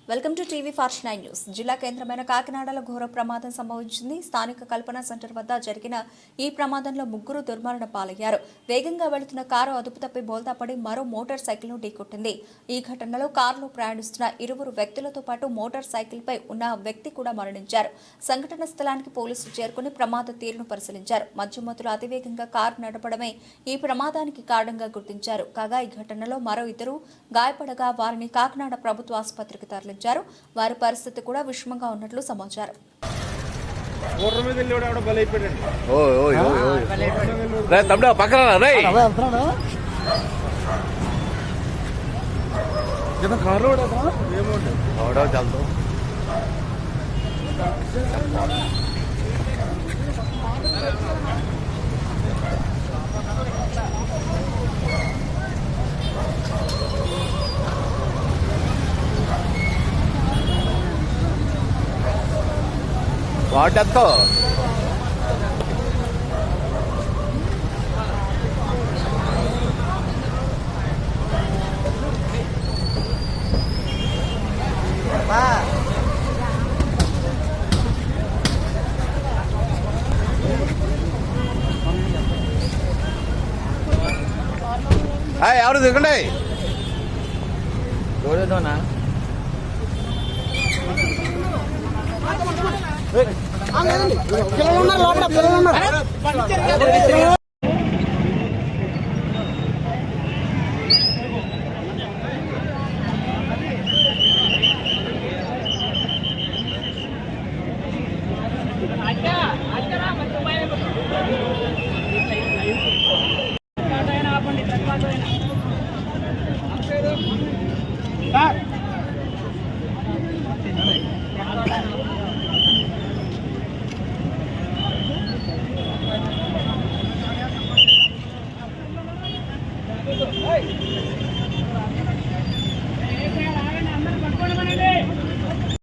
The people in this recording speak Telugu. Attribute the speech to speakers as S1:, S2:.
S1: Welcome to TV fast 9 news. జిల్లా కేంద్రమైన కాకినాడలో ఘోర ప్రమాదం సంభవించింది. స్థానిక కల్పన సెంటర్ వద్ద జరిగిన ఈ ప్రమాదంలో ముగ్గురు దుర్మరణ పాలయ్యారు. వేగంగా వెళుతున్న కారు అదుపు తప్పి బోల్తాపడి మరో మోటార్ సైకిల్ ను ఢీకొట్టింది. ఈ ఘటనలో కారులో ప్రయాణిస్తున్న ఇరువురు వ్యక్తులతో పాటు మోటార్ సైకిల్ పై ఉన్న వ్యక్తి కూడా మరణించారు. సంఘటన స్థలానికి పోలీసులు చేరుకుని ప్రమాద తీరును పరిశీలించారు. మధ్యమత్తులు అతివేగంగా కారు నడపడమే ఈ ప్రమాదానికి కారణంగా గుర్తించారు. కాగా ఈ ఘటనలో మరో ఇద్దరు గాయపడగా వారిని కాకినాడ ప్రభుత్వ ఆసుపత్రికి తరలించారు. వారి పరిస్థితి కూడా విషమంగా ఉన్నట్లు సమాచారం.
S2: వాటతో ఎవరు దిగండి చూడేదోనా
S3: పిల్లలు ఉన్నారు లోపల పిల్లలు ఉన్నారు